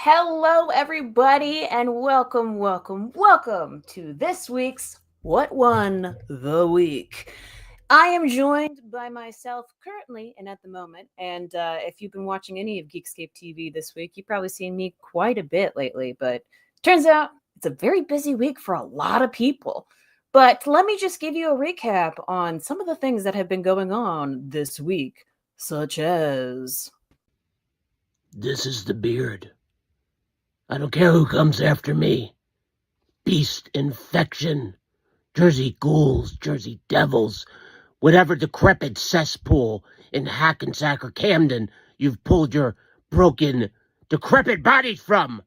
Hello, everybody, and welcome to this week's What Won the Week. I am joined by myself currently and at the moment, and if you've been watching any of Geekscape TV this week, you've probably seen me quite a bit lately, but turns out it's a very busy week for a lot of people. But let me just give you a recap on some of the things that have been going on this week, such as This is the beard. I don't care who comes after me. Beast infection. Jersey ghouls, Jersey devils, whatever decrepit cesspool in Hackensack or Camden you've pulled your broken, decrepit bodies from.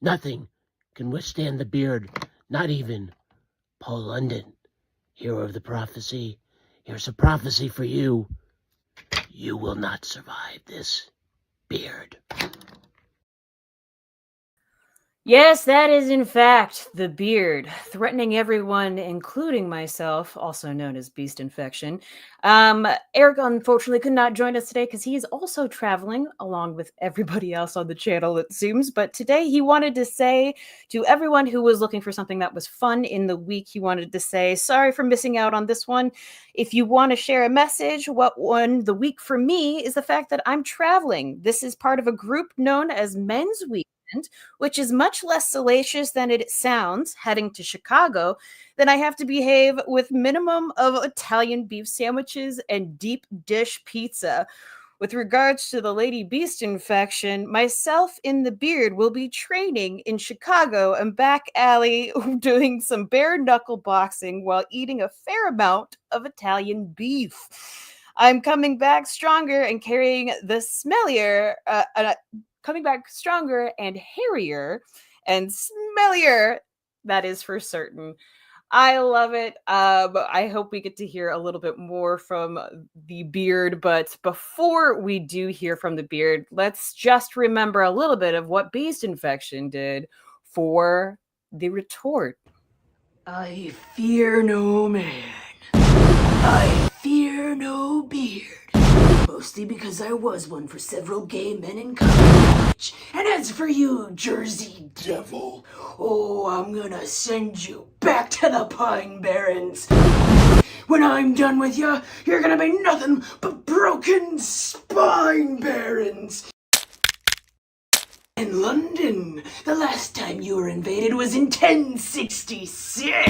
Nothing can withstand the beard, not even Paul London, hero of the prophecy. Here's a prophecy for you. You will not survive this beard. Yes, that is in fact the beard, threatening everyone, including myself, also known as Beast Infection. Eric unfortunately could not join us today because he is also traveling along with everybody else on the channel, it seems. But today he wanted to say to everyone who was looking for something that was fun in the week, he wanted to say, sorry for missing out on this one. If you want to share a message, what won the week for me is the fact that I'm traveling. This is part of a group known as Men's Week, which is much less salacious than it sounds, heading to Chicago, then I have to behave with minimum of Italian beef sandwiches and deep dish pizza. With regards to the Lady Beast infection, myself in the beard will be training in Chicago and back alley doing some bare knuckle boxing while eating a fair amount of Italian beef. I'm coming back stronger and carrying the smellier, coming back stronger and hairier and smellier. That is for certain. I love it. I hope we get to hear a little bit more from the beard. But before we do hear from the beard, let's just remember a little bit of what Beast Infection did for the retort. I fear no man. I fear no beard. Mostly because I was one for several gay men in college. And as for you, Jersey devil, oh, I'm gonna send you back to the Pine Barrens. When I'm done with you, you're gonna be nothing but broken spine barons. In London, the last time you were invaded was in 1066.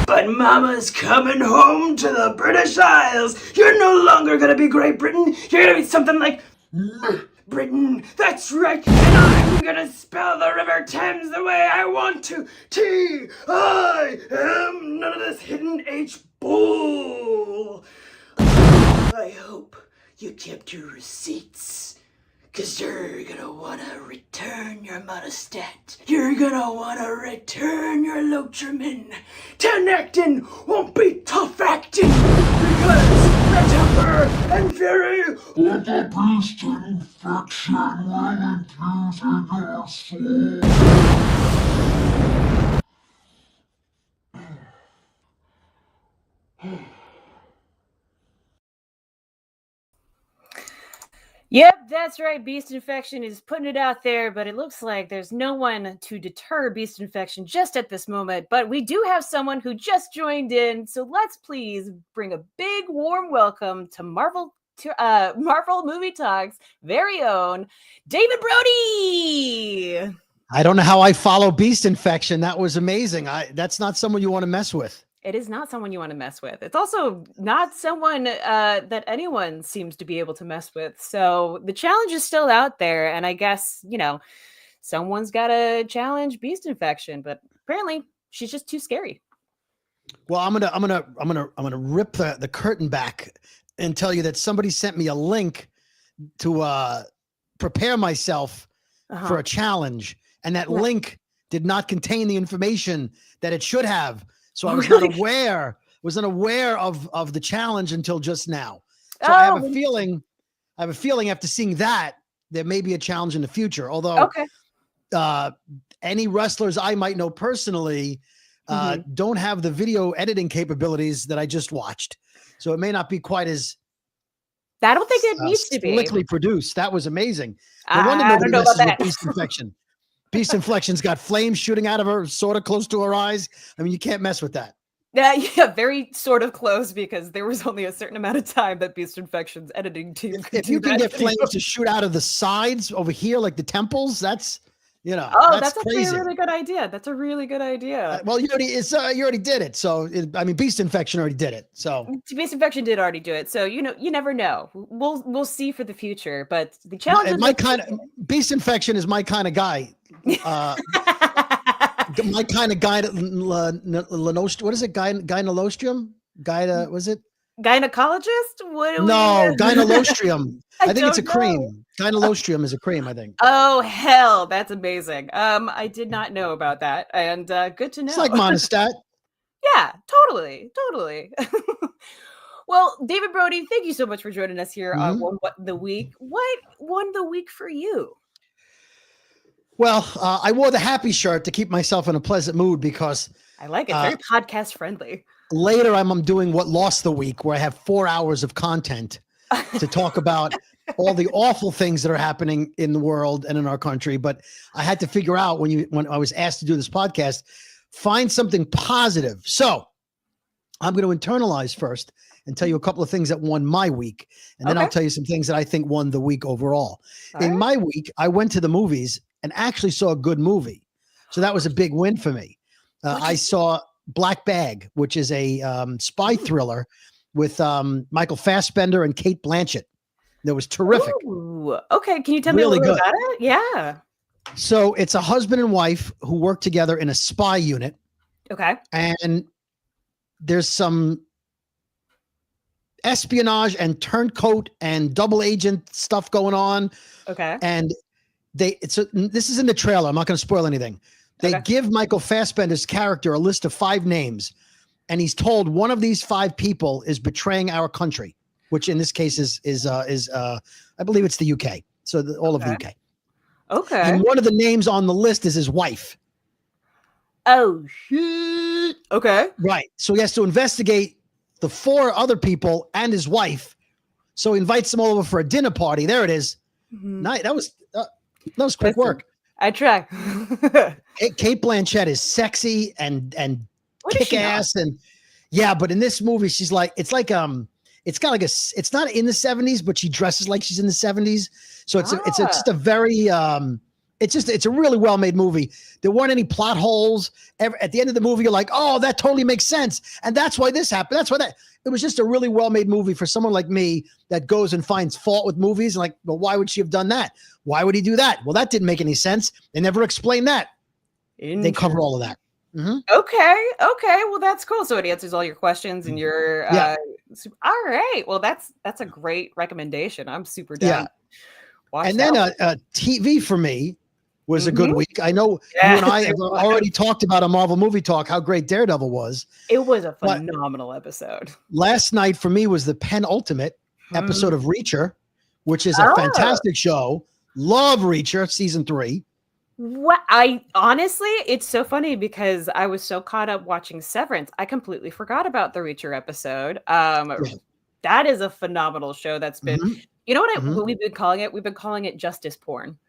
But Mama's coming home to the British Isles. You're no longer gonna be Great Britain. You're gonna be something like Britain. That's right. And I'm gonna spell the River Thames the way I want to. T-I-M. None of this hidden H bull. I hope you kept your receipts. Cause you're gonna wanna return your monostat. You're gonna wanna return your Lotrimin. 10 actin won't be tough acting. Because the temper and fury But the beast infection will infuse in your soul. Yep, that's right. Beast Infection is putting it out there, but it looks like there's no one to deter Beast Infection just at this moment. But we do have someone who just joined in, so let's please bring a big warm welcome to Marvel Movie Talks' very own David Brody. I don't know how I follow Beast Infection. That was amazing. That's not someone you want to mess with. It is not someone you want to mess with. It's also not someone that anyone seems to be able to mess with. So the challenge is still out there, and I guess someone's got to challenge Beast Infection, but apparently she's just too scary. Well, I'm gonna rip the curtain back and tell you that somebody sent me a link to prepare myself for a challenge, and that link did not contain the information that it should have. So I was not aware of the challenge until just now. So I have a feeling after seeing that there may be a challenge in the future. Although any wrestlers I might know personally don't have the video editing capabilities that I just watched. So it may not be quite as I don't think it needs to be slickly produced. That was amazing. I don't know about that. Beast Infection. Beast Inflection's got flames shooting out of her, sort of close to her eyes. I mean, you can't mess with that. Yeah, very sort of close because there was only a certain amount of time that Beast Infection's editing team could If you do can that get flames to shoot out of the sides over here, like the temples, that's Oh, that's actually crazy. a really good idea. That's a really good idea. Well, you already did it. So I mean, Beast Infection already did it. So Beast Infection did already do it. So you never know. We'll see for the future. But the challenge Beast Infection is my kind of guy. My kind of guy. What is it? Gynolostrium? Was it? Gynecologist? No, gynolostrium. I think it's a cream. Gynolostrium is a cream, I think. Oh hell, that's amazing. I did not know about that, and good to know. It's like Monistat. Yeah, totally. Well, David Brody, thank you so much for joining us here on What the Week. What won the week for you? Well, I wore the happy shirt to keep myself in a pleasant mood because I like it. Very podcast friendly. Later, I'm doing what lost the week, where I have 4 hours of content to talk about all the awful things that are happening in the world and in our country. But I had to figure out when I was asked to do this podcast, find something positive. So I'm going to internalize first and tell you a couple of things that won my week. And then I'll tell you some things that I think won the week overall. In my week, I went to the movies and actually saw a good movie. So that was a big win for me. I saw Black Bag, which is a spy thriller with Michael Fassbender and Cate Blanchett. That was terrific. Ooh, okay. Can you tell me a little bit about it? Yeah. So it's a husband and wife who work together in a spy unit. Okay. And there's some espionage and turncoat and double agent stuff going on. Okay. And this is in the trailer. I'm not going to spoil anything. They give Michael Fassbender's character a list of 5 names, and he's told one of these 5 people is betraying our country, which in this case is I believe it's the UK. So all of the UK. Okay. And one of the names on the list is his wife. Oh shit. Okay. Right. So he has to investigate the 4 other people and his wife. So he invites them all over for a dinner party. There it is. Nice. That was quick work. I try. Cate Blanchett is sexy and kick ass, and but in this movie she's like it's not in the 70s, but she dresses like she's in the 70s. So it's just a very it's a really well made movie. There weren't any plot holes. At the end of the movie, you're like, oh, that totally makes sense, and that's why this happened. That's why that. It was just a really well made movie for someone like me that goes and finds fault with movies. Like, well, why would she have done that? Why would he do that? Well, that didn't make any sense. They never explained that. They cover all of that. Okay. Well, that's cool. So it answers all your questions and your all right. Well, that's a great recommendation. I'm super down. Watch and then TV for me was a good week. I know you and I have already talked about a Marvel movie talk, how great Daredevil was. It was a phenomenal episode. Last night for me was the penultimate episode of Reacher, which is a fantastic show. Love Reacher season 3. What it's so funny because I was so caught up watching Severance, I completely forgot about the Reacher episode. That is a phenomenal show. That's been, you know what we've been calling it? We've been calling it justice porn.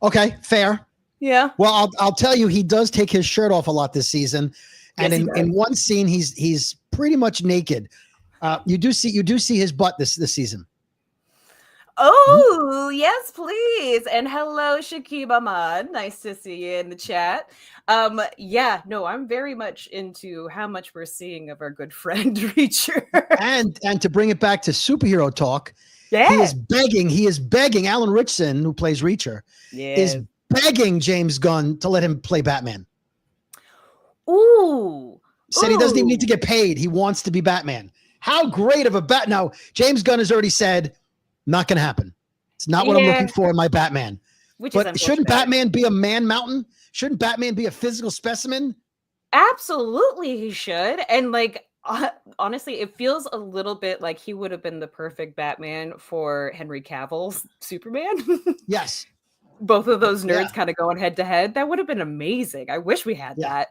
Okay, fair. Yeah. Well, I'll tell you, he does take his shirt off a lot this season, and in one scene, he's pretty much naked. You do see his butt this season. Oh, yes, please. And hello, Shakib Ahmad. Nice to see you in the chat. I'm very much into how much we're seeing of our good friend Reacher. and to bring it back to superhero talk, he is begging Alan Ritchson, who plays Reacher, is begging James Gunn to let him play Batman. Ooh. Said he doesn't even need to get paid. He wants to be Batman. How great of a bat. Now, James Gunn has already said, not going to happen. It's not what I'm looking for in my Batman. But shouldn't Batman be a man mountain? Shouldn't Batman be a physical specimen? Absolutely, he should. And honestly, it feels a little bit like he would have been the perfect Batman for Henry Cavill's Superman. Yes. Both of those nerds kind of going head to head. That would have been amazing. I wish we had that.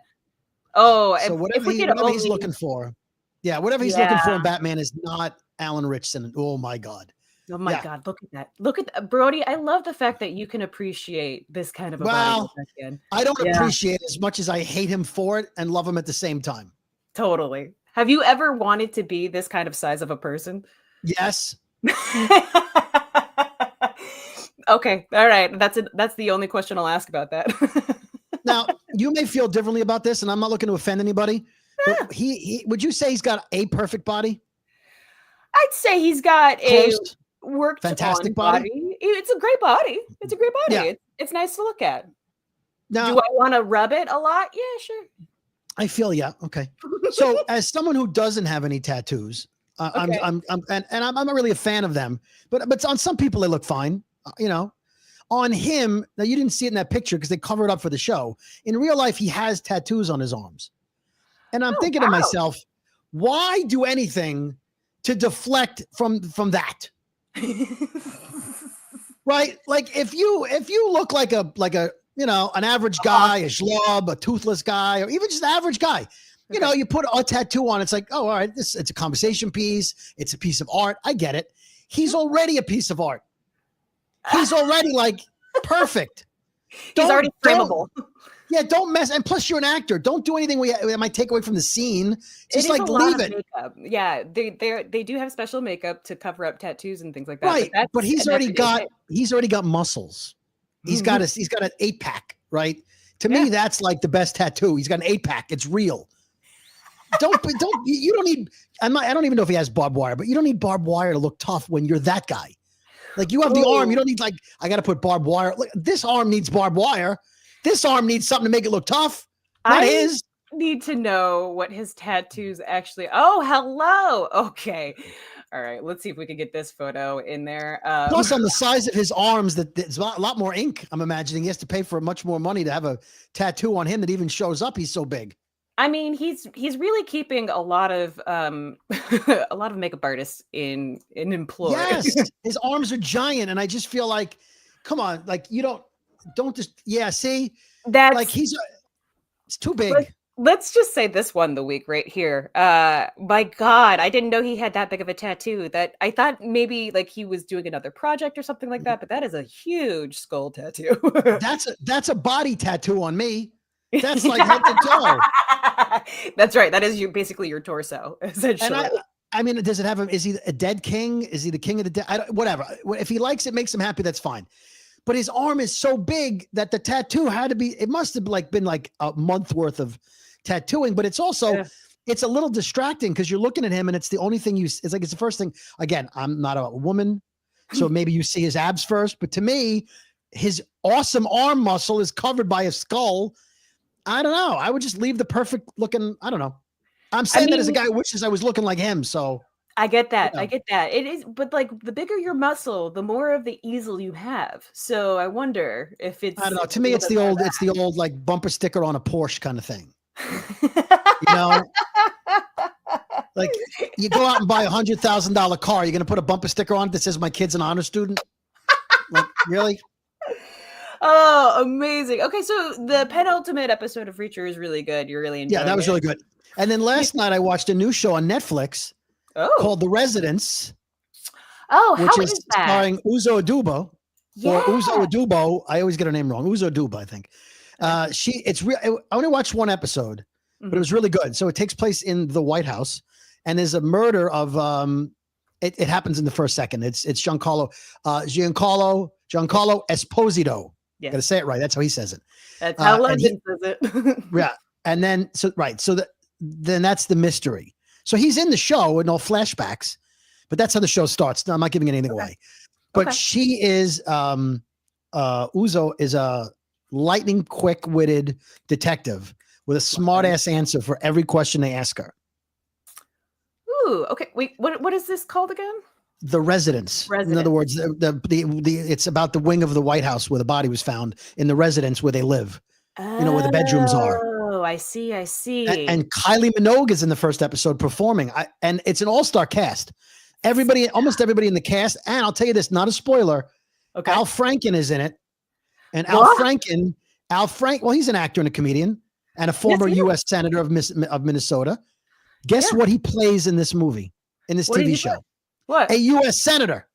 Oh, so whatever he's looking for. Yeah, whatever he's looking for in Batman is not Alan Ritchson. Oh my God. Oh my Yeah. God, look at that. Look at that. Brody, I love the fact that you can appreciate this kind of a body Well, again. I don't Yeah. appreciate it as much as I hate him for it and love him at the same time. Totally. Have you ever wanted to be this kind of size of a person? Yes. Okay. All right. That's the only question I'll ask about that. Now, you may feel differently about this, and I'm not looking to offend anybody, but he would you say he's got a perfect body? I'd say he's got a Close? worked Fantastic on body? body. It's a great body. It's a great body. Yeah. It's nice to look at. Now, Do I want to rub it a lot? Yeah, sure. I feel okay. So, as someone who doesn't have any tattoos, Okay. I'm not really a fan of them, but on some people they look fine. On him, now you didn't see it in that picture because they covered it up for the show. In real life, he has tattoos on his arms, and I'm thinking to myself, why do anything to deflect from that? Right? Like if you look like a an average guy, a schlub, a toothless guy, or even just an average guy, you put a tattoo on, it's like, oh, all right, it's a conversation piece, it's a piece of art. I get it. He's already a piece of art. He's already like perfect. He's already frameable. Don't mess. And plus, you're an actor. Don't do anything that might take away from the scene. Just It is like a lot leave of it. makeup. Yeah, they do have special makeup to cover up tattoos and things like that. Right, but he's already got muscles. He's got an 8-pack, right? To me, that's like the best tattoo. He's got an 8-pack. It's real. You don't need. I don't even know if he has barbed wire, but you don't need barbed wire to look tough when you're that guy. Like you have the arm, you don't need I got to put barbed wire. Look, this arm needs barbed wire. This arm needs something to make it look tough. Not his. Need to know what his tattoos actually. Oh, hello. Okay. All right. Let's see if we can get this photo in there. Plus, on the size of his arms, there's a lot more ink. I'm imagining he has to pay for much more money to have a tattoo on him that even shows up. He's so big. I mean, he's really keeping a lot of makeup artists in employ. Yes, his arms are giant, and I just feel like, come on, like you don't just see that's like it's too big. Let's just say this one the week right here. My God, I didn't know he had that big of a tattoo. That I thought maybe like he was doing another project or something like that, but that is a huge skull tattoo. That's a body tattoo on me. That's like head to toe. That's right. That is basically your torso, essentially. And I mean, does it have him? Is he a dead king? Is he the king of the dead? Whatever. If he likes it, makes him happy, that's fine. But his arm is so big that the tattoo had to be. It must have been like a month worth of tattooing. But it's also it's a little distracting because you're looking at him and it's the only thing it's like it's the first thing. Again, I'm not a woman, so maybe you see his abs first. But to me, his awesome arm muscle is covered by a skull. I don't know. I would just leave the perfect looking. I don't know. I'm saying that as a guy who wishes I was looking like him. So I get that. I get that. It is, but like the bigger your muscle, the more of the easel you have. So I wonder if it's. I don't know. To me, it's the old like bumper sticker on a Porsche kind of thing. You know, like you go out and buy $100,000 car. You're going to put a bumper sticker on it that says "My kid's an honor student." Like, really? Oh, amazing. Okay, so the penultimate episode of Reacher is really good. You're really enjoying it. Yeah, that was really good. And then last night I watched a new show on Netflix called The Residence. Oh, which how is that? Starring Uzo Aduba. Or Uzo Adubo. I always get her name wrong. Uzo Aduba, I think. I only watched one episode, but it was really good. So it takes place in the White House, and there's a murder of it happens in the first second. It's Giancarlo Esposito. Yeah. Got to say it right. That's how he says it. That's how London says it. Yeah. And then then that's the mystery. So he's in the show with no flashbacks, but that's how the show starts. No, I'm not giving anything away. But she is Uzo is a lightning quick-witted detective with a smart-ass answer for every question they ask her. Ooh, okay. Wait, what is this called again? The Residence. In other words, it's about the wing of the White House where the body was found, in the residence where they live. Where the bedrooms are. Oh, I see. And Kylie Minogue is in the first episode performing. And it's an all-star cast. Almost everybody in the cast. And I'll tell you this, not a spoiler. Okay. Al Franken is in it. And Al Franken, well, he's an actor and a comedian and a former U.S. Senator of Minnesota. Guess what he plays in this movie, in this TV show? What? A U.S. Senator.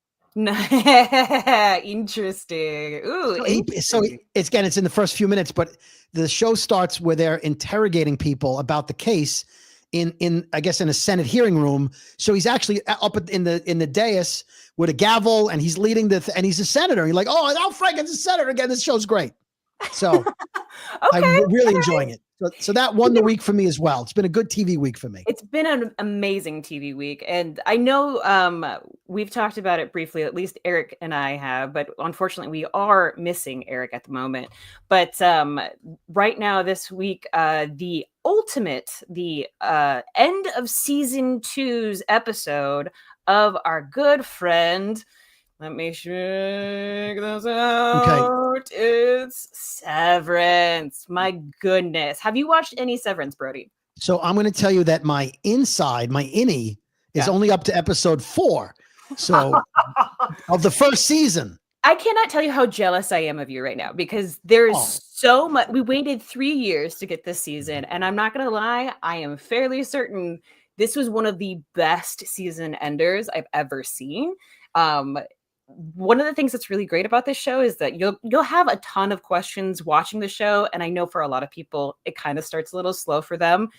Interesting. Ooh, So it's in the first few minutes, but the show starts where they're interrogating people about the case in I guess in a Senate hearing room. So he's actually up in the dais with a gavel, and he's leading and he's a senator. And you're like, oh, Al Franken's a senator again. This show's great. So I'm okay. really enjoying it. So that won the week for me as well. It's been a good TV week for me. It's been an amazing TV week. And I know we've talked about it briefly, at least Eric and I have, but unfortunately we are missing Eric at the moment. But right now this week, the end of season 2's episode of our good friend, let me check this out. Okay. It's Severance. My goodness. Have you watched any Severance, Brody? So I'm going to tell you that my innie is only up to episode 4. So of the first season. I cannot tell you how jealous I am of you right now, because there's so much. We waited 3 years to get this season. And I'm not going to lie, I am fairly certain this was one of the best season enders I've ever seen. One of the things that's really great about this show is that you'll have a ton of questions watching the show, and I know for a lot of people it kind of starts a little slow for them.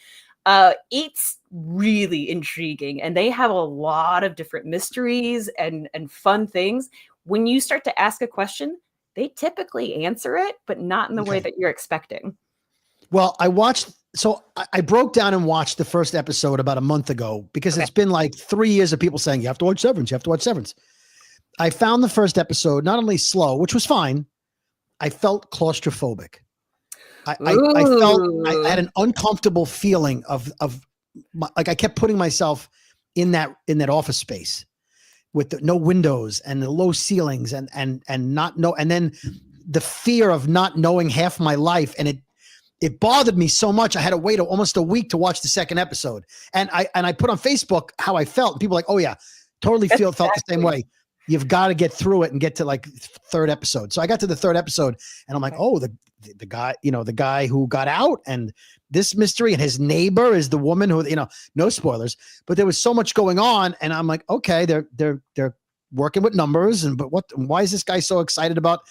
It's really intriguing, and they have a lot of different mysteries and fun things. When you start to ask a question, they typically answer it, but not in the way that you're expecting. Well, I broke down and watched the first episode about a month ago, because it's been like 3 years of people saying, you have to watch Severance, you have to watch Severance. I found the first episode not only slow, which was fine, I felt claustrophobic. I felt I had an uncomfortable feeling of like I kept putting myself in that office space with no windows and the low ceilings and then the fear of not knowing half my life, and it bothered me so much. I had to wait almost a week to watch the second episode, and I put on Facebook how I felt, and people were like, oh yeah, totally felt the same way. You've got to get through it and get to like third episode. So I got to the third episode, and I'm like, oh, the guy, the guy who got out, and this mystery, and his neighbor is the woman who, no spoilers, but there was so much going on. And I'm like, okay, they're working with numbers, but why is this guy so excited about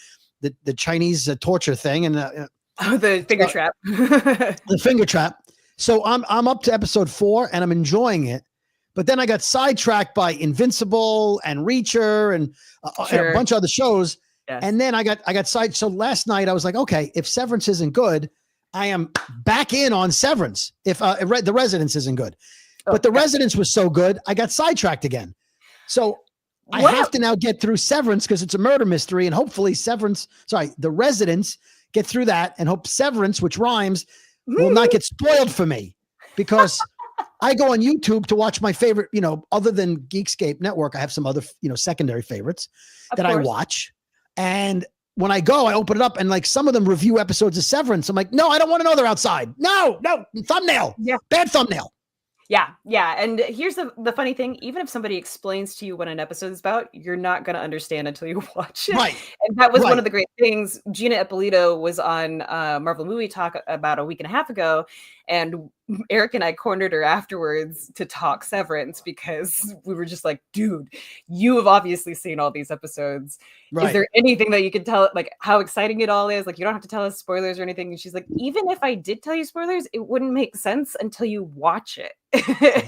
the Chinese torture thing? And the finger trap, the finger trap. So I'm up to episode 4, and I'm enjoying it. But then I got sidetracked by Invincible and Reacher and a bunch of other shows. Yes. And then I got side. So last night I was like, okay, if Severance isn't good, I am back in on Severance. If The Residence isn't good, but The Residence was so good, I got sidetracked again. So I have to now get through Severance, because it's a murder mystery, and hopefully The Residence, get through that, and hope Severance, which rhymes, will not get spoiled for me, because I go on YouTube to watch my favorite, other than Geekscape Network, I have some other, secondary favorites that I watch. And when I go, I open it up, and like some of them review episodes of Severance. I'm like, no, I don't want to know they're outside. No, thumbnail. Yeah. Bad thumbnail. Yeah. And here's the funny thing. Even if somebody explains to you what an episode is about, you're not going to understand until you watch it. Right. And that was one of the great things. Gina Ippolito was on Marvel Movie Talk about a week and a half ago, and Eric and I cornered her afterwards to talk Severance, because we were just like, dude, you have obviously seen all these episodes. Right. Is there anything that you can tell, like how exciting it all is? Like, you don't have to tell us spoilers or anything. And she's like, even if I did tell you spoilers, it wouldn't make sense until you watch it.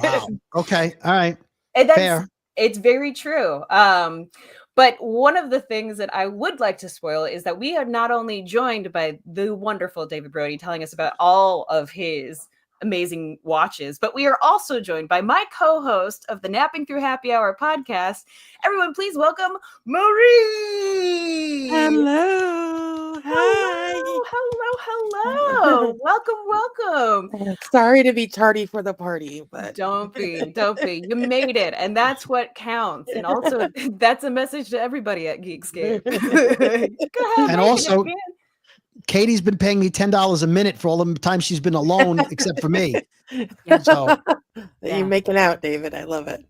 Wow. Okay. All right. And fair. It's very true. But one of the things that I would like to spoil is that we are not only joined by the wonderful David Brody telling us about all of his amazing watches, but we are also joined by my co-host of the Napping Through Happy Hour podcast. Everyone, please welcome Marie. Hello. Hi. Hello. Welcome. Sorry to be tardy for the party, but don't be. You made it, and that's what counts. And also, that's a message to everybody at Geekscape. Go ahead, and also, Katie's been paying me $10 a minute for all the time she's been alone, except for me. So you're making out, David. I love it.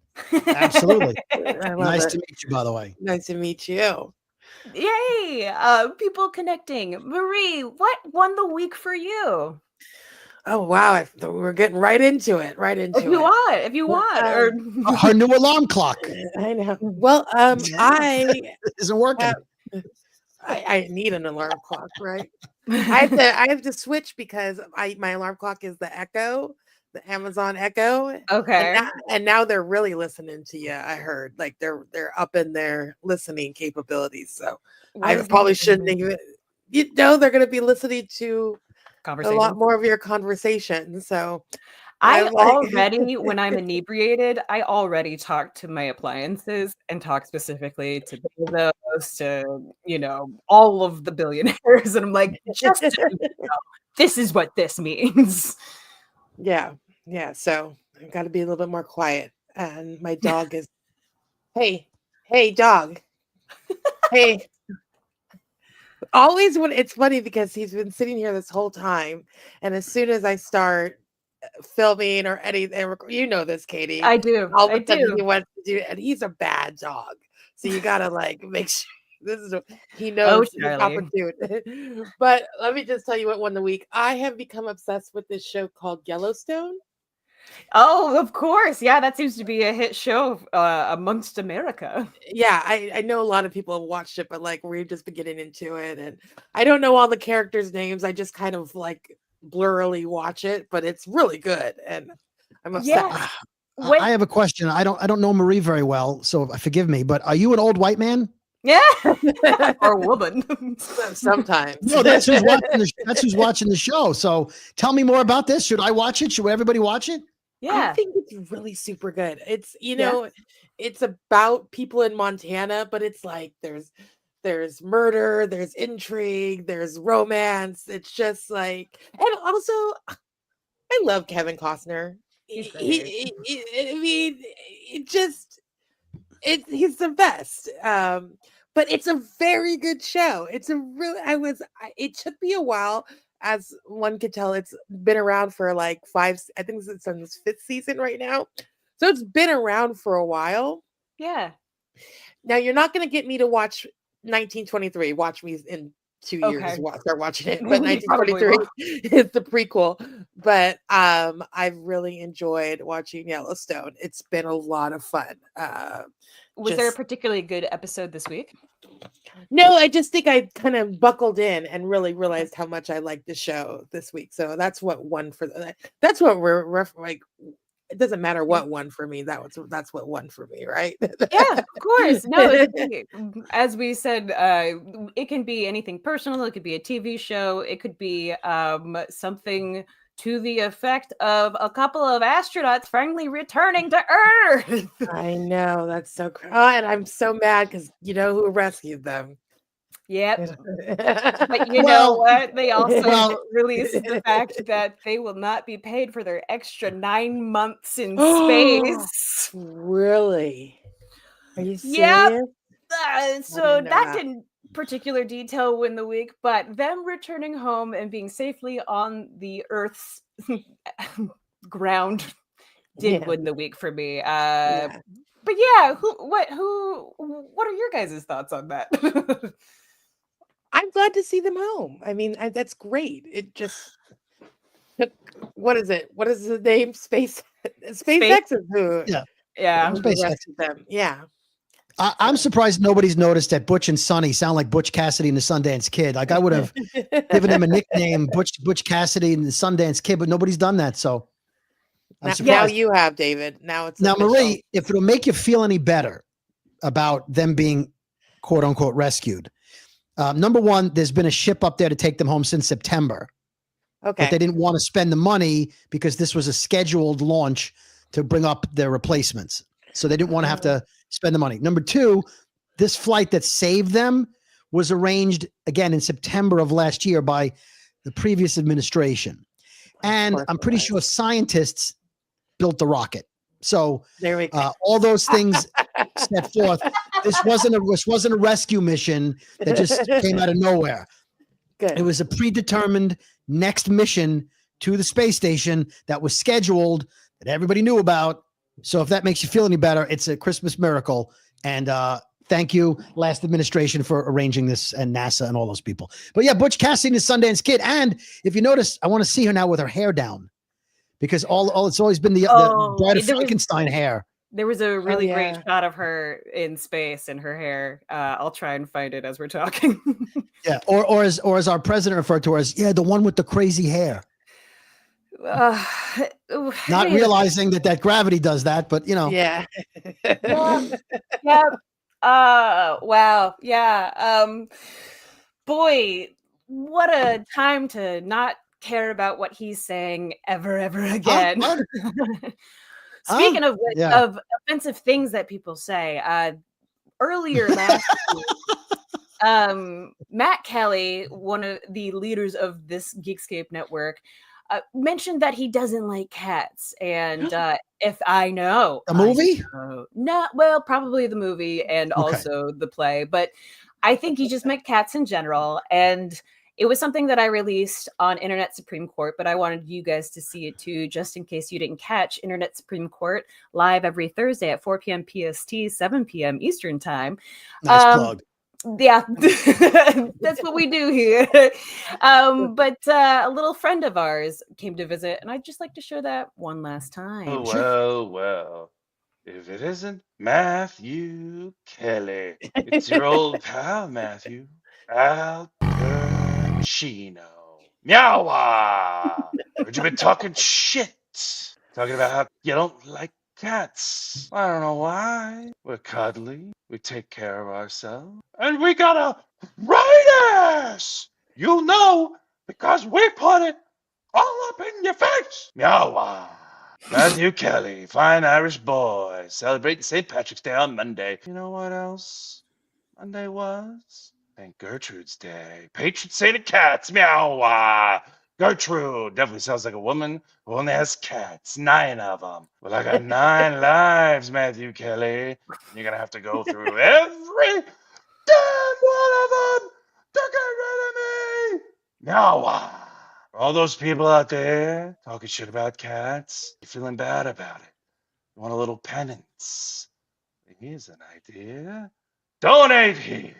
Absolutely. Nice to meet you, by the way. Nice to meet you. Yay! People connecting. Marie, what won the week for you? Oh wow, we're getting right into it. Right If into you it. want, if you want, or Her new alarm clock I know. Well, I isn't working. have, I need an alarm clock, right? I have to switch because my alarm clock is the Echo, the Amazon Echo, okay. and now they're really listening to you. I heard like they're up in their listening capabilities. So What I is probably shouldn't even. They're going to be listening to a lot conversation? more of your conversation. So I I'm like, already, when I'm inebriated, I already talk to my appliances and talk specifically to Bezos, to all of the billionaires, and I'm like, "Just so you know, this is what this means." yeah, yeah. So I've got to be a little bit more quiet. And my dog is, hey, hey, dog, hey. Always when it's funny because he's been sitting here this whole time, and as soon as I start filming or anything, you know this, Katie, I do, all I of a sudden do. he wants to do, and he's a bad dog, so you gotta like make sure this is he Oh, knows his Charlie. opportunity. But let me just tell you what won the week. I have become obsessed with this show called Yellowstone. Oh, of course. Yeah, that seems to be a hit show, amongst America. Yeah, I know a lot of people have watched it, but like we're just been getting into it, and I don't know all the characters' names. I just kind of like blurrily watch it, but it's really good, and I'm Yeah. obsessed. When I have a question. I don't know Marie very well, so forgive me. But are you an old white man? Yeah. Or a woman. Sometimes. No, that's who's watching the. That's who's watching the show. So tell me more about this. Should I watch it? Should everybody watch it? I Yeah. think it's really super good. It's Yeah. it's about people in Montana, but it's like there's murder, there's intrigue, there's romance. It's just like, and also I love Kevin Costner. He's great. I mean, it just he's the best. But it's a very good show. It's a really it took me a while, as one could tell. It's been around for like five. I think it's on its fifth season right now, so it's been around for a while. Yeah. Now you're not going to get me to watch 1923. Watch me in 2 years. Okay. Start watching it. But You probably will. 1923 is the prequel. But I've really enjoyed watching Yellowstone. It's been a lot of fun. Was there a particularly good episode this week? No, I just think I kind of buckled in and really realized how much I liked the show this week. So that's what won for that's what we're like. It doesn't matter what won for me. That's what won for me, right? Yeah, of course. No, it could be, as we said, it can be anything personal. It could be a TV show. It could be something to the effect of a couple of astronauts finally returning to Earth. I know that's so and I'm so mad because you know who rescued them. Yep. But you know Well, what? They also well, released the fact that they will not be paid for their extra 9 months in space. Really? Are you Yep. serious? So know that that. didn't particular detail win the week, but them returning home and being safely on the Earth's ground did Yeah. win the week for me. Yeah. But yeah, what are your guys' thoughts on that? I'm glad to see them home. I mean, that's great. It just took, what is it? What is the name? SpaceX is who, yeah, Yeah. who SpaceX. rescued them. Yeah. I'm surprised nobody's noticed that Butch and Sonny sound like Butch Cassidy and the Sundance Kid. Like I would have given them a nickname, Butch Cassidy and the Sundance Kid, but nobody's done that. So I'm Now surprised. you have, David. Now it's Now, official. Marie, if it'll make you feel any better about them being quote unquote rescued, number one, there's been a ship up there to take them home since September, Okay. but they didn't want to spend the money because this was a scheduled launch to bring up their replacements. So they didn't want to have to spend the money. Number two, this flight that saved them was arranged again in September of last year by the previous administration. And I'm pretty sure scientists built the rocket. So There we go. all those things set forth. This wasn't a rescue mission that just came out of nowhere. Good. It was a predetermined next mission to the space station that was scheduled that everybody knew about. So if that makes you feel any better, it's a Christmas miracle. And Thank you, last administration, for arranging this, and NASA and all those people. But yeah, Butch Cassidy is Sundance Kid. And if you notice, I want to see her now with her hair down, because all it's always been the Bride of Frankenstein hair. There was a really great yeah. shot of her in space and her hair. I'll try and find it as we're talking. Yeah, or as our president referred to her as, the one with the crazy hair. Not realizing that gravity does that, but Yeah. Yeah. Wow. Yeah. Boy, what a time to not care about what he's saying ever again. Speaking of which, of offensive things that people say, earlier last week, Matt Kelly, one of the leaders of this Geekscape network, mentioned that he doesn't like cats. And if I know a movie, probably the movie and also the play, but I think he just meant cats in general. And it was something that I released on Internet Supreme Court, but I wanted you guys to see it too, just in case you didn't catch Internet Supreme Court live every Thursday at 4 p.m. PST, 7 p.m. Eastern Time. Nice plug. Yeah, that's what we do here. But a little friend of ours came to visit, and I'd just like to show that one last time. Well, if it isn't Matthew Kelly, it's your old pal, Matthew. Al Pacino. Meow! Heard you been talking shit. Talking about how you don't like cats. I don't know why. We're cuddly. We take care of ourselves. And we got a right ass! You know, because we put it all up in your face. Meow! Matthew Kelly, fine Irish boy, celebrating St. Patrick's Day on Monday. You know what else Monday was? St. Gertrude's Day. Patron saint of cats. Meow. Gertrude definitely sounds like a woman who only has cats. 9 of them. Well, I got 9 lives, Matthew Kelly. You're going to have to go through every damn one of them to get rid of me. Meow. For all those people out there talking shit about cats, you're feeling bad about it. You want a little penance. Here's an idea. Donate here.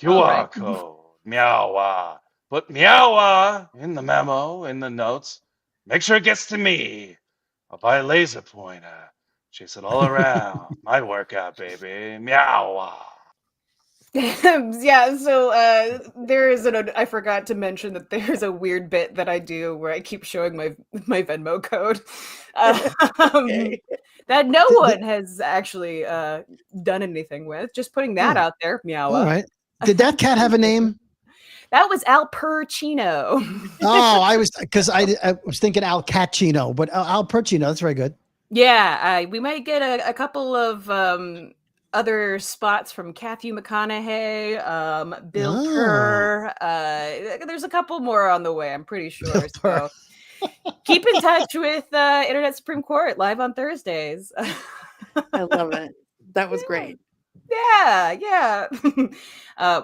QR code. Meow. Put meow in the memo, in the notes. Make sure it gets to me. I'll buy a laser pointer. Chase it all around. My workout, baby. Meow. Yeah, so there is I forgot to mention that there's a weird bit that I do where I keep showing my Venmo code that no one has actually done anything with. Just putting that out there. Meow. All right. Did that cat have a name? That was Al Pacino. Oh, I was thinking Al Catchino, but Al Pacino. That's very good. Yeah, we might get a couple of other spots from Kathy McConaughey, Bill Burr. There's a couple more on the way, I'm pretty sure. So keep in touch with Internet Supreme Court live on Thursdays. I love it. That was great. Yeah.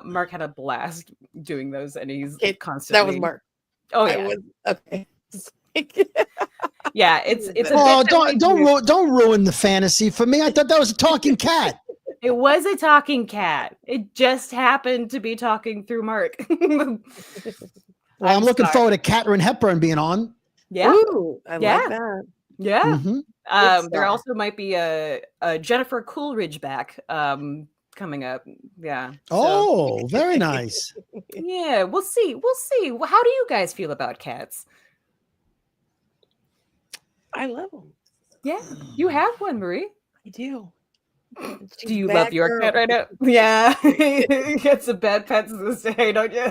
Mark had a blast doing those, and he's constantly. That was Mark. Oh yeah. Okay. Yeah, it's. Oh, don't ruin the fantasy for me. I thought that was a talking cat. It was a talking cat. It just happened to be talking through Mark. Well, I'm looking forward to Katharine Hepburn being on. Yeah. Ooh, I like that. Yeah. Mm-hmm. There also might be a Jennifer Coolidge back coming up. Yeah. Oh, very nice. Yeah, we'll see. How do you guys feel about cats? I love them. Yeah, you have one, Marie. I do. Do you love your cat right now? Yeah. You get some bad pets this day, don't you?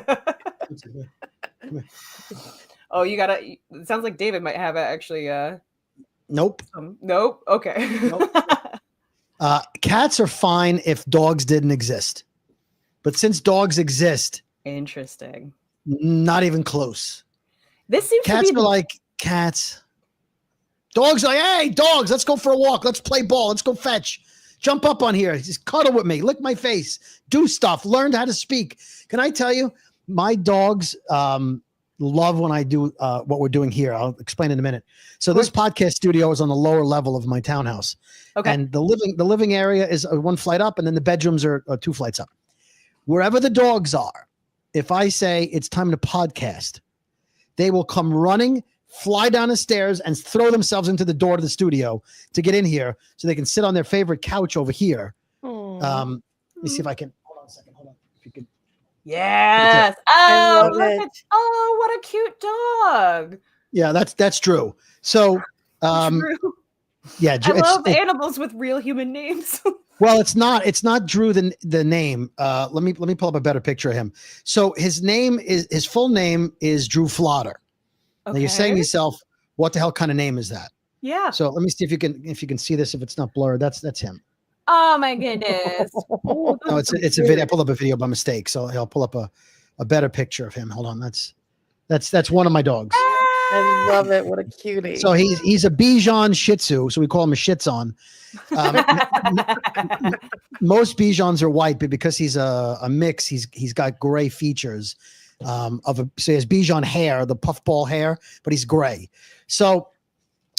Oh, you gotta. It sounds like David might have actually. Nope. Nope. Okay. Nope. Cats are fine if dogs didn't exist, but since dogs exist, interesting. Not even close. This seems cats to be are like cats. Dogs are like, hey, dogs, let's go for a walk. Let's play ball. Let's go fetch. Jump up on here. Just cuddle with me. Lick my face. Do stuff. Learn how to speak. Can I tell you, my dogs, love when I do what we're doing here. I'll explain in a minute. So this podcast studio is on the lower level of my townhouse. Okay. And the living area is one flight up, and then the bedrooms are 2 flights up. Wherever the dogs are, if I say it's time to podcast, they will come running, fly down the stairs, and throw themselves into the door to the studio to get in here so they can sit on their favorite couch over here. Let me see if I can. Hold on a second. Hold on. If you could. Yes. I Oh, love look it. at, oh, what a cute dog. Yeah, that's Drew. So, Drew. yeah, I love animals with real human names. well, it's not Drew the name. Let me pull up a better picture of him. So his full name is Drew Flotter. Okay. Now you're saying to yourself, what the hell kind of name is that? Yeah. So let me see if you can see this. If it's not blurred, that's him. Oh my goodness. No, it's a video. I pulled up a video by mistake, so I'll pull up a better picture of him. Hold on, that's one of my dogs. I love it. What a cutie. So he's a Bichon Shih Tzu, so we call him a Shitzon. Most Bichons are white, but because he's a mix, he's got gray features. So he has Bichon hair, the puffball hair, but he's gray. So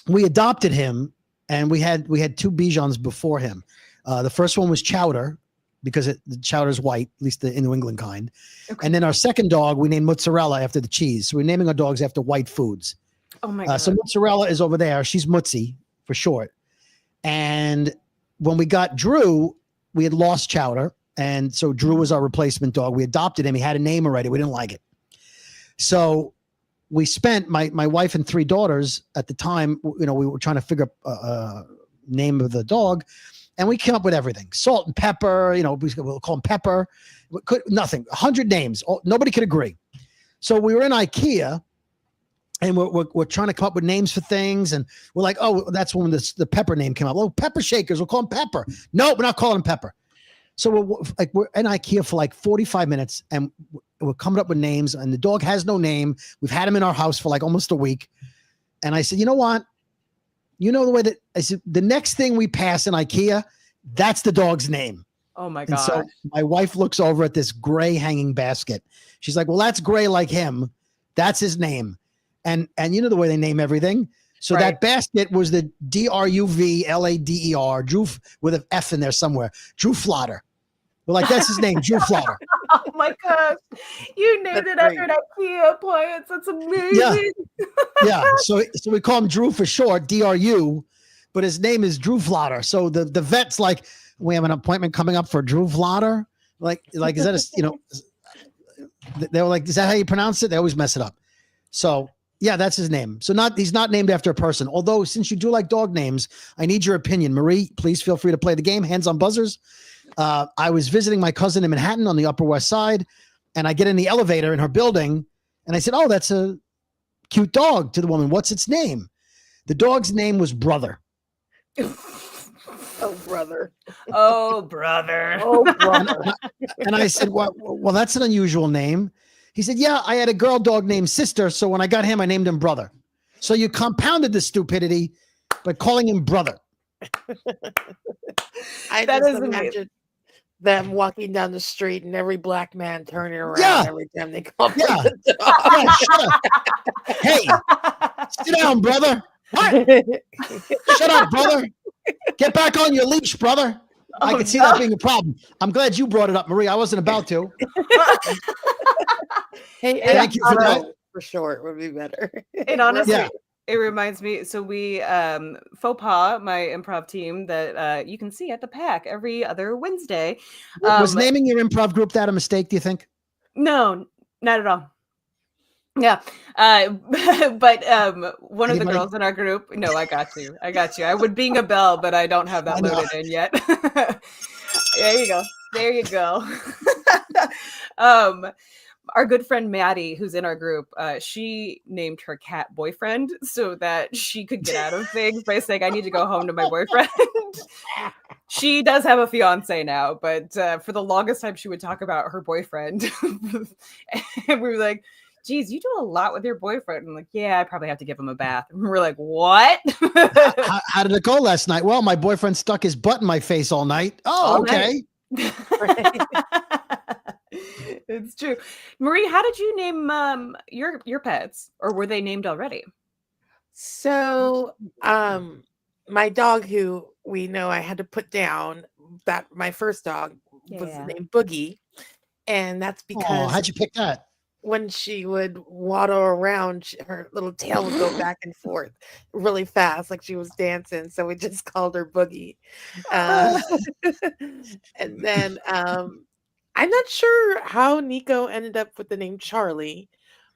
we adopted him, and we had 2 Bichons before him. The first one was Chowder, because the Chowder's white, at least the New England kind. Okay. And then our second dog, we named Mozzarella after the cheese. So we're naming our dogs after white foods. Oh my God. So Mozzarella is over there. She's Mutzi for short. And when we got Drew, we had lost Chowder. And so Drew was our replacement dog. We adopted him. He had a name already. We didn't like it. So we spent, my wife and 3 daughters at the time, we were trying to figure out name of the dog. And we came up with everything. Salt and pepper, we'll call him Pepper. Nothing. 100 names. Nobody could agree. So we were in IKEA, and we're trying to come up with names for things. And we're like, oh, that's when the Pepper name came up. Oh, Pepper Shakers. We'll call him Pepper. No, we're not calling him Pepper. So we're in IKEA for like 45 minutes, and we're coming up with names. And the dog has no name. We've had him in our house for like almost a week. And I said, you know what? You know the way that I said, the next thing we pass in IKEA, that's the dog's name. Oh my God. So my wife looks over at this gray hanging basket. She's like, well, that's gray like him. That's his name. And you know the way they name everything. So that basket was the DRUVLADER, Drew, with an F in there somewhere. Drew Flotter. We're like, that's his name, Drew Flotter. Oh my gosh. You named it after an IKEA appliance. That's amazing. Yeah. So we call him Drew for short, DRU, but his name is Drew Flotter. So the vet's like, we have an appointment coming up for Drew Flotter. Like, is that they were like, is that how you pronounce it? They always mess it up. So yeah, that's his name. So he's not named after a person. Although, since you do like dog names, I need your opinion. Marie, please feel free to play the game. Hands on buzzers. I was visiting my cousin in Manhattan on the Upper West Side, and I get in the elevator in her building, and I said, oh, that's a cute dog, to the woman. What's its name? The dog's name was Brother. Oh, brother. Oh, brother. Oh, brother. And I said, well, that's an unusual name. He said, yeah, I had a girl dog named Sister, so when I got him, I named him Brother. So you compounded the stupidity by calling him Brother. I That just is amazing. imagine them walking down the street and every black man turning around every time they come. Yeah. Yeah, shut up. Hey, sit down, brother. What? Shut up, brother. Get back on your leash, brother. I can see that being a problem. I'm glad you brought it up, Marie. I wasn't about to. Hey, thank you for that. For short would be better. And honestly, Yeah. it reminds me. So we, Faux Pas, my improv team that you can see at the Pack every other Wednesday. Was naming your improv group that a mistake, do you think? No, not at all. Yeah. But one of the girls in our group, no, I got you. I would bing a bell, but I don't have that loaded in yet. There you go. There you go. Our good friend Maddie, who's in our group, she named her cat Boyfriend so that she could get out of things by saying, I need to go home to my boyfriend. She does have a fiance now, but for the longest time she would talk about her boyfriend. And we were like, geez, you do a lot with your boyfriend. I'm like, yeah, I probably have to give him a bath. And we're like, what? How did it go last night? Well, my boyfriend stuck his butt in my face all night. Oh, All okay. night. It's true. Marie, how did you name your pets, or were they named already? So, my dog, who we know I had to put down, that my first dog was Yeah. named Boogie, and that's Oh, because how'd you pick that? when she would waddle around, her little tail would go back and forth really fast, like she was dancing. So we just called her Boogie. Uh, and then I'm not sure how Nico ended up with the name Charlie,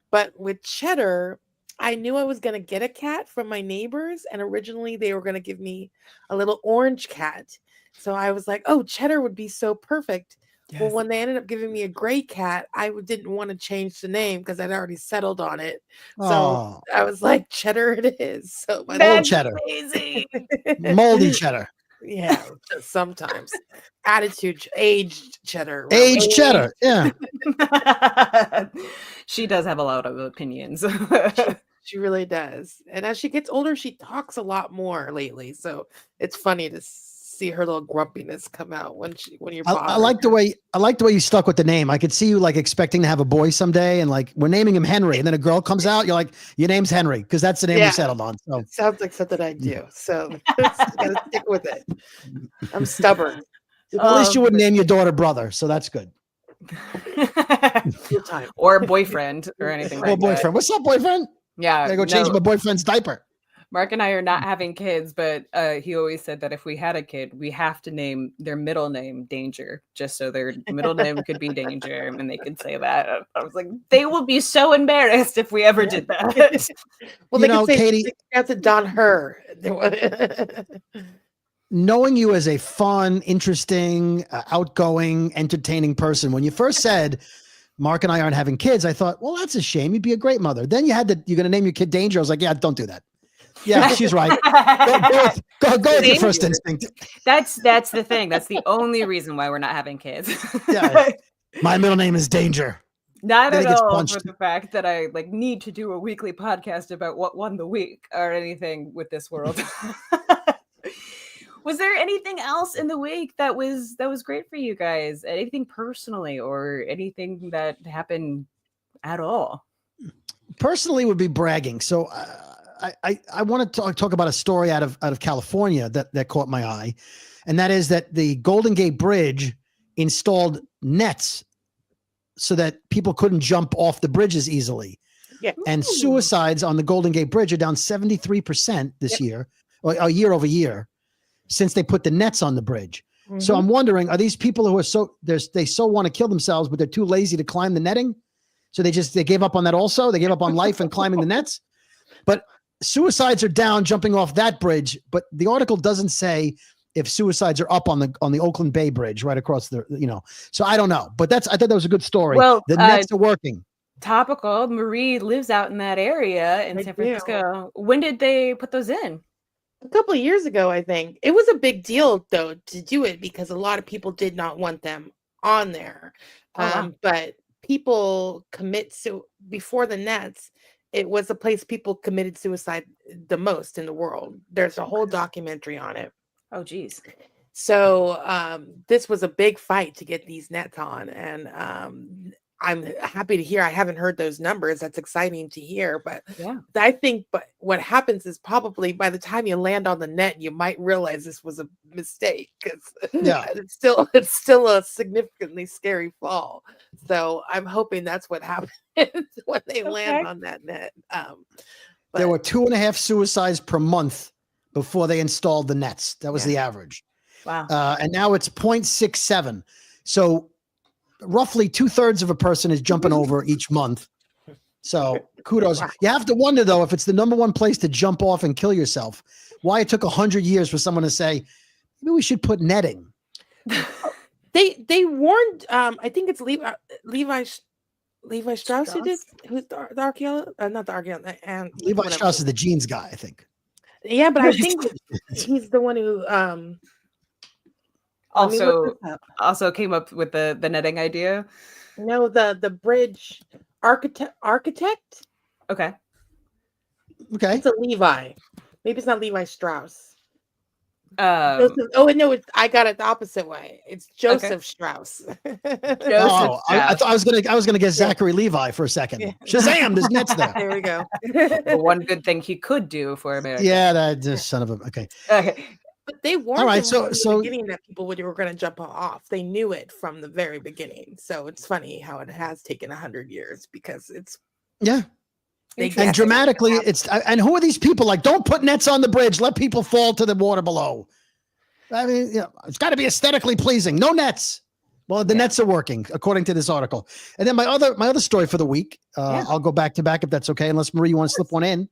but with Cheddar, I knew I was going to get a cat from my neighbors, and originally they were going to give me a little orange cat. So I was like, oh, Cheddar would be so perfect. Well, when they ended up giving me a gray cat, didn't want to change the name because I'd already settled on it. So Oh, I was like, Cheddar it is. So my old That's cheddar, amazing. moldy cheddar, yeah, just sometimes aged cheddar, really. aged cheddar. Yeah. She does have a lot of opinions. She really does. And as she gets older, she talks a lot more lately. So it's funny to see her little grumpiness come out when you're I bothering like the her. way you stuck with the name. I could see you like expecting to have a boy someday, and like we're naming him Henry, and then a girl comes out. You're like, your name's Henry because that's the name we Yeah, settled on. So it sounds like something I do. So gotta stick with it. I'm stubborn. at least you Um, wouldn't name your daughter brother, so that's good. Full time. or boyfriend or anything Well, like that. boyfriend, what's up, boyfriend? Yeah, Gotta go change no. my boyfriend's diaper. Mark and I are not having kids, but he always said that if we had a kid, we have to name their middle name Danger, just so their middle name could be Danger, and they could say that. I was like, they will be so embarrassed if we ever did that. Well, You they know, could say Katie, they have to don her. knowing you as a fun, interesting, outgoing, entertaining person, when you first said Mark and I aren't having kids, I thought, well, that's a shame. You'd be a great mother. Then you're going to name your kid Danger. I was like, yeah, don't do that. Yeah, she's right. Go with your first instinct. That's the thing. That's the only reason why we're not having kids. Yeah, my middle name is Danger. Not Then at he gets all punched. for the fact that I like need to do a weekly podcast about what won the week or anything with this world. Was there anything else in the week that was great for you guys? Anything personally or anything that happened at all? Personally, would be bragging. So I want to talk about a story out of California that caught my eye, and that is that the Golden Gate Bridge installed nets so that people couldn't jump off the bridges easily. Yeah. And suicides on the Golden Gate Bridge are down 73% this year, or year over year, since they put the nets on the bridge. Mm-hmm. So I'm wondering, are these people who are they so want to kill themselves, but they're too lazy to climb the netting? So they gave up on that also? They gave up on life and climbing the nets? But suicides are down jumping off that bridge, but the article doesn't say if suicides are up on the Oakland Bay Bridge right across the, so I don't know, but I thought that was a good story. Well, the nets are working. Topical. Marie lives out in that area in San Francisco. When did they put those in? A couple of years ago, I think. It was a big deal though to do it because a lot of people did not want them on there. But people before the nets, it was a place people committed suicide the most in the world. There's a whole documentary on it. Oh, geez. So this was a big fight to get these nets on. And I'm happy to hear. I haven't heard those numbers. That's exciting to hear. But I think what happens is probably by the time you land on the net, you might realize this was a mistake because it's still a significantly scary fall. So I'm hoping that's what happens when they land on that net. There were 2.5 suicides per month before they installed the nets. That was the average. Wow. And now it's 0.67. So roughly 2/3 of a person is jumping over each month. So kudos. You have to wonder though, if it's the number one place to jump off and kill yourself, why it took 100 years for someone to say, maybe we should put netting. They warned, I think it's Levi Strauss who did, who's the archaeologist, not the archaeologist. And Levi Strauss is the jeans guy, I think. Yeah, but I think he's the one who also came up with the netting idea. No, the bridge architect. Okay. It's a Levi. Maybe it's not Levi Strauss. Oh, no, I got it the opposite way. It's Joseph Strauss. Joseph I Strauss. thought I was gonna get Zachary Levi for a second. Yeah. Shazam! There's nets there. There we go. The one good thing he could do for America. Yeah, that just son of a. Okay. Okay. But they warned All right. him from the So beginning that people were going to jump off. They knew it from the very beginning. So it's funny how it has taken 100 years because it's yeah. they And guessed it dramatically, happened. and who are these people? Like, don't put nets on the bridge. Let people fall to the water below. I mean, it's got to be aesthetically pleasing. No nets. Well, the nets are working, according to this article. And then my other story for the week. I'll go back to back if that's okay. Unless Marie, you want to slip one in.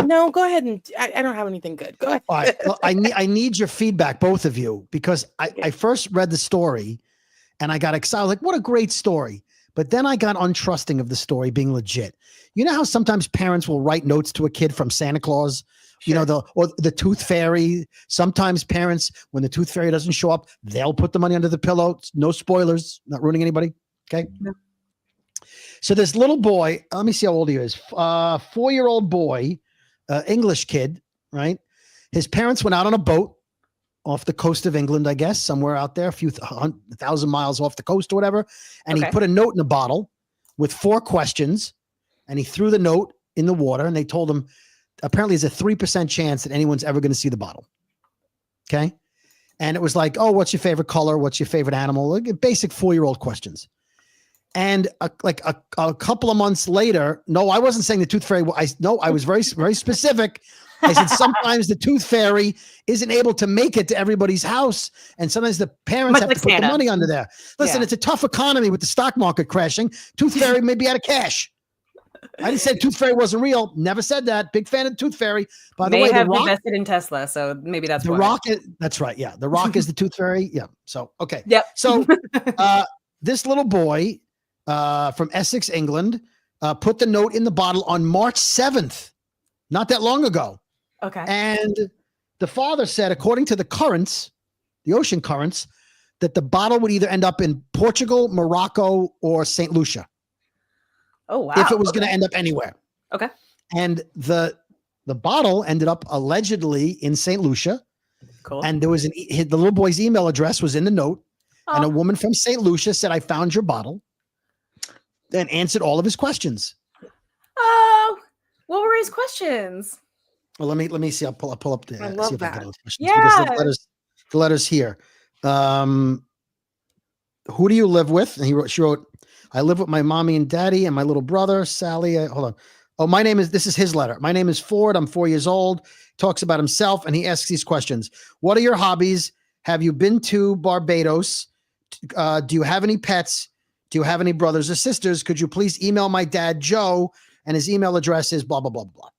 No, go ahead and I don't have anything good. Go ahead. All right. Well, I need your feedback, both of you, because I first read the story and I got excited. Like, what a great story. But then I got untrusting of the story being legit. You know how sometimes parents will write notes to a kid from Santa Claus? Sure. You know, or the tooth fairy. Sometimes parents, when the tooth fairy doesn't show up, they'll put the money under the pillow. No spoilers, not ruining anybody. Okay. No. So this little boy, let me see how old he is. 4-year-old boy, English kid, right? His parents went out on a boat off the coast of England, I guess, somewhere out there, a few 1,000 miles off the coast or whatever. And he put a note in a bottle with 4 questions, and he threw the note in the water, and they told him, apparently there's a 3% chance that anyone's ever going to see the bottle. Okay. And it was like, oh, what's your favorite color? What's your favorite animal? Like basic 4-year-old questions. And a couple of months later, no, I wasn't saying the tooth fairy. I was very, very specific. I said, sometimes the tooth fairy isn't able to make it to everybody's house. And sometimes the parents have to put the money under there. Listen, it's a tough economy with the stock market crashing. Tooth fairy may be out of cash. I didn't say Tooth Fairy wasn't real. Never said that. Big fan of Tooth Fairy. By the way, have invested in Tesla, so maybe that's the why. Rock. That's right. Yeah, the Rock is the Tooth Fairy. Yeah. So okay. Yep. So this little boy from Essex, England, put the note in the bottle on March 7th, not that long ago. Okay. And the father said, according to the currents, the ocean currents, that the bottle would either end up in Portugal, Morocco, or St. Lucia. Oh, wow. If it was going to end up anywhere. Okay. And the bottle ended up allegedly in St. Lucia. Cool. And there was the little boy's email address was in the note. Oh. And a woman from St. Lucia said, I found your bottle. And answered all of his questions. Oh, what were his questions? Well, let me see. I'll pull up the. I love see if that. I get those questions. Yeah. Because the letters here. Who do you live with? And she wrote, I live with my mommy and daddy and my little brother, Sally. Hold on. Oh, this is his letter. My name is Ford. I'm 4 years old. Talks about himself. And he asks these questions. What are your hobbies? Have you been to Barbados? Do you have any pets? Do you have any brothers or sisters? Could you please email my dad, Joe? And his email address is blah, blah, blah, blah.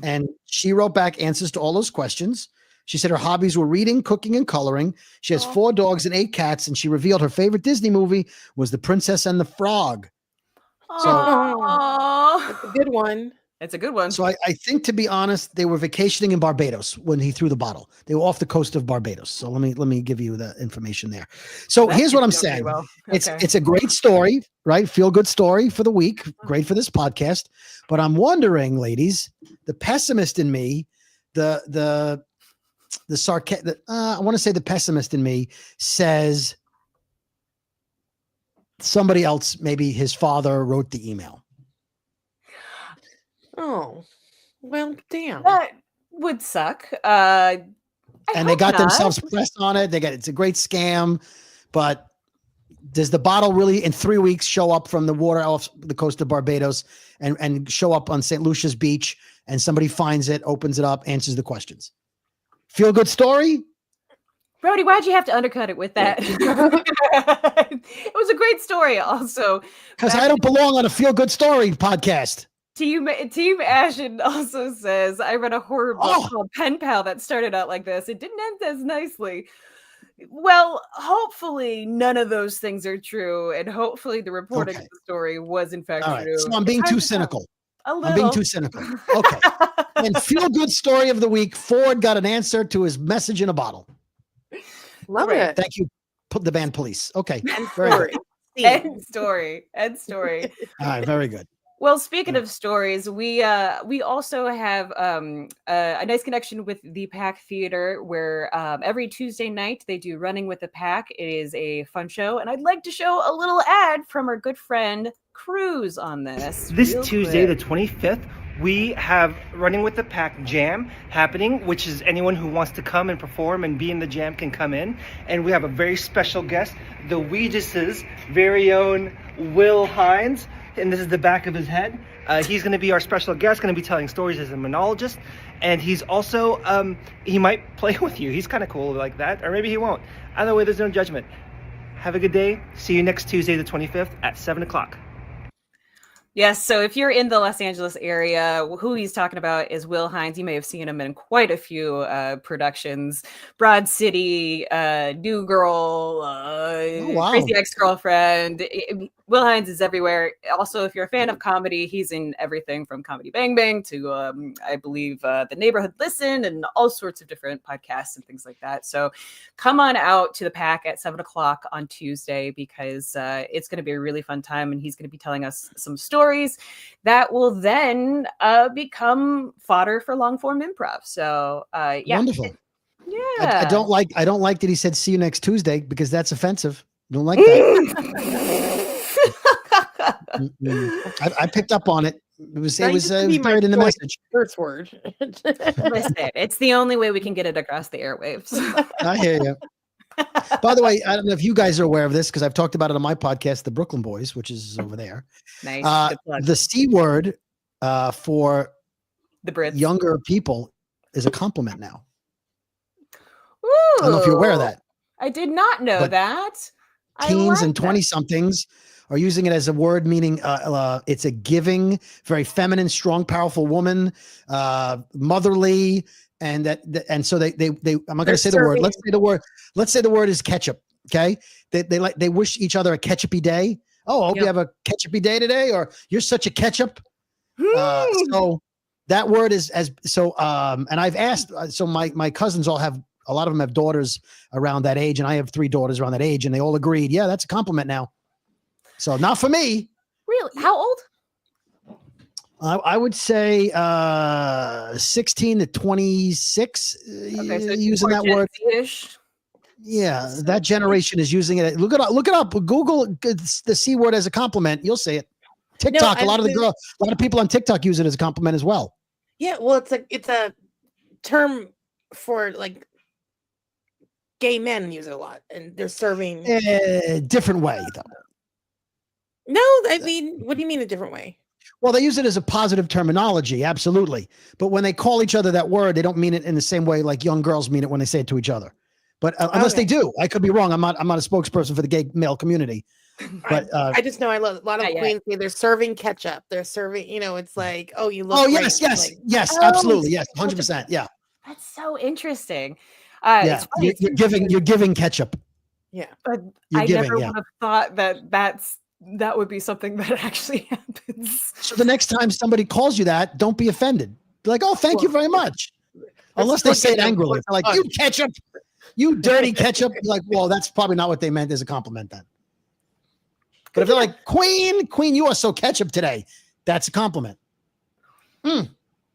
And she wrote back answers to all those questions. She said her hobbies were reading, cooking, and coloring. She has 4 dogs and 8 cats, and she revealed her favorite Disney movie was The Princess and the Frog. So it's a good one. It's a good one. So I think, to be honest, they were vacationing in Barbados when he threw the bottle. They were off the coast of Barbados. So let me give you the information there. So here's what I'm saying. Well. Okay. It's a great story, right? Feel good story for the week. Great for this podcast. But I'm wondering, ladies, the pessimist in me, I want to say the pessimist in me says somebody else, maybe his father, wrote the email. Oh, well, damn. That would suck. And they got themselves pressed on it. It's a great scam, but does the bottle really in 3 weeks show up from the water off the coast of Barbados and show up on St. Lucia's beach, and somebody finds it, opens it up, answers the questions? Feel good story? Brody, why'd you have to undercut it with that? It was a great story also. Because I don't belong on a feel good story podcast. Team Ashen also says, I read a horror book called Pen Pal that started out like this. It didn't end as nicely. Well, hopefully none of those things are true. And hopefully the reporting of the story was in fact true. So I'm being too cynical. A little. I'm being too cynical. Okay. And feel good story of the week. Ford got an answer to his message in a bottle. Love it. Thank you. Put the band police. Okay. End Very story. good. End story. All right. Very good. Well, speaking of stories, we also have a nice connection with the Pack Theater, where every Tuesday night they do Running with the Pack. It is a fun show, and I'd like to show a little ad from our good friend Cruz on this. This real Tuesday, quick. the 25th, we have Running with the Pack Jam happening, which is anyone who wants to come and perform and be in the jam can come in. And we have a very special guest, the Weegis's very own Will Hines. And this is the back of his head. He's going to be our special guest, going to be telling stories as a monologist. And he's also, he might play with you. He's kind of cool like that, or maybe he won't. Either way, there's no judgment. Have a good day. See you next Tuesday, the 25th at 7 o'clock. Yes, so if you're in the Los Angeles area, who he's talking about is Will Hines. You may have seen him in quite a few productions: Broad City, New Girl, Crazy Ex-Girlfriend. Will Hines is everywhere. Also, if you're a fan of comedy, he's in everything from Comedy Bang Bang to, I believe, The Neighborhood Listen, and all sorts of different podcasts and things like that. So come on out to the Pack at 7 o'clock on Tuesday, because it's going to be a really fun time, and he's going to be telling us some stories that will then become fodder for long form improv. So yeah. Wonderful. Yeah. I don't like that he said see you next Tuesday, because that's offensive. Don't like that. I picked up on it. It was buried in the message. First word. Listen, it's the only way we can get it across the airwaves. I hear you. By the way, I don't know if you guys are aware of this, because I've talked about it on my podcast, The Brooklyn Boys, which is over there. Nice. Good plug. The C word for The Brits. younger people is a compliment now. Ooh, I don't know if you're aware of that. I did not know But that. Teens and 20-somethings are using it as a word meaning it's a giving, very feminine, strong, powerful woman, motherly, and so they I'm not going to say the word. Let's say the word is ketchup. Okay, they wish each other a ketchupy day. Oh, I hope you have a ketchupy day today, or you're such a ketchup. So that word is and I've asked. So my cousins all have. A lot of them have daughters around that age, and I have 3 daughters around that age, and they all agreed, yeah, that's a compliment now. So not for me. Really? How old? I would say 16 to 26 Okay, so using that word. Z-ish. Yeah, that generation is using it. Look it up. Google the C word as a compliment. You'll see it. TikTok. A lot of people on TikTok use it as a compliment as well. Yeah, well, it's a term for like gay men use it a lot, and they're serving different way though. No, I mean, what do you mean a different way? Well, they use it as a positive terminology, absolutely. But when they call each other that word, they don't mean it in the same way like young girls mean it when they say it to each other. But unless they do, I could be wrong. I'm not a spokesperson for the gay male community. But I just know a lot of queens say they're serving ketchup. They're serving, it's like, oh, you look. Oh great. yes, Like, yes, absolutely, yes, 100%, yeah. That's so interesting. Yeah, you're giving ketchup. Yeah, but I never would have thought that would be something that actually happens. So the next time somebody calls you that, don't be offended. Be like, oh, thank you very much. Unless they say it angrily. They're like, you ketchup, you dirty ketchup. You're like, well, that's probably not what they meant as a compliment then. But if they're like, Queen, you are so ketchup today, that's a compliment.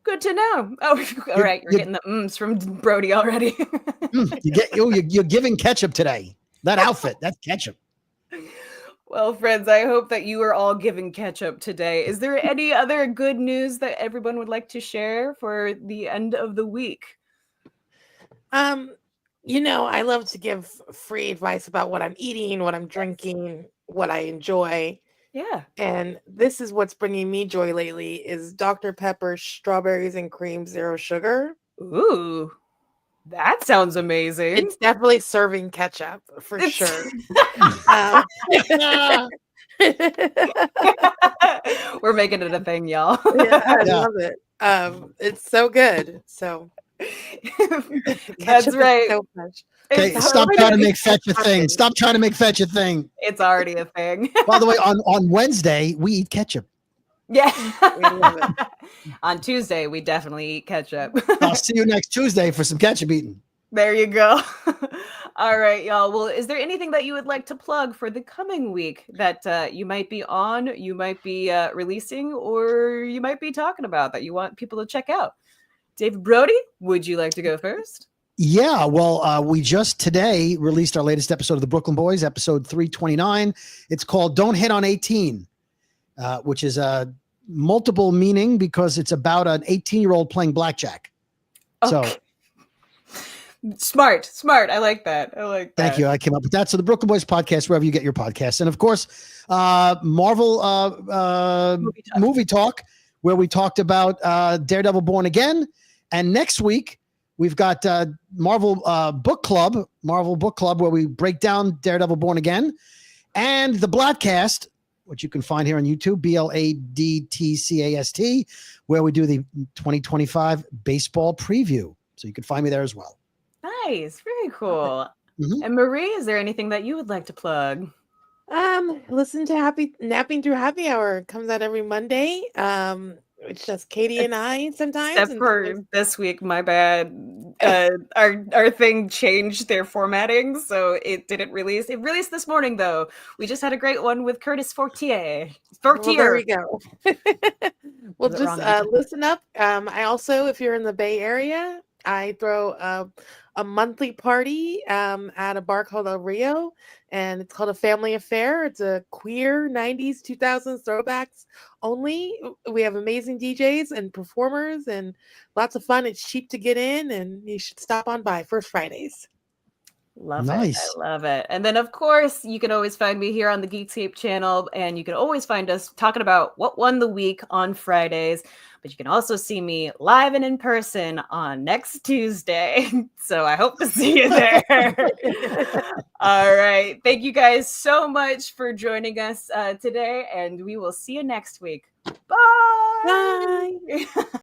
Good to know. Oh, all right. You're getting the ums from Brody already. You're giving ketchup today. That outfit, that's ketchup. Well, friends, I hope that you are all giving ketchup today. Is there any other good news that everyone would like to share for the end of the week? I love to give free advice about what I'm eating, what I'm drinking, what I enjoy. Yeah. And this is what's bringing me joy lately is Dr. Pepper's strawberries and cream zero sugar. Ooh, that sounds amazing. It's definitely serving ketchup for sure. We're making it a thing, y'all. Yeah, I love it. It's so good. So that's right. So much. Okay, stop trying to make fetch a thing. Stop trying to make fetch a thing. It's already a thing. By the way, on Wednesday, we eat ketchup. Yeah. On Tuesday, we definitely eat ketchup. I'll see you next Tuesday for some ketchup eating. There you go. All right, y'all. Well, is there anything that you would like to plug for the coming week that you might be on, you might be releasing, or you might be talking about that you want people to check out? David Brody, would you like to go first? Yeah, well, we just today released our latest episode of the Brooklyn Boys, episode 329. It's called Don't Hit on 18, which is a multiple meaning because it's about an 18-year-old playing blackjack. Okay. Smart. I like that. Thank you. I came up with that. So the Brooklyn Boys podcast, wherever you get your podcasts. And of course, Marvel movie talk, where we talked about Daredevil Born Again. And next week, we've got Marvel Book Club, where we break down Daredevil Born Again. And the Bladcast, which you can find here on YouTube, BLADTCAST, where we do the 2025 baseball preview. So you can find me there as well. Nice. Very cool. Mm-hmm. And Marie, is there anything that you would like to plug? Listen to Napping Through Happy Hour. Comes out every Monday. It's just Katie and I sometimes. Except for this week, my bad. Our thing changed their formatting, so it didn't release. It released this morning, though. We just had a great one with Curtis Fortier. Well, there we go. Well, just listen up. I also, if you're in the Bay Area, I throw a monthly party at a bar called El Rio, and it's called A Family Affair. It's a queer 90s, 2000s throwbacks only. We have amazing DJs and performers and lots of fun. It's cheap to get in, and you should stop on by First Fridays. Love it. I love it. And then, of course, you can always find me here on the Geekscape channel, and you can always find us talking about what won the week on Fridays. But you can also see me live and in person on next Tuesday. So I hope to see you there. All right. Thank you guys so much for joining us today, and we will see you next week. Bye. Bye.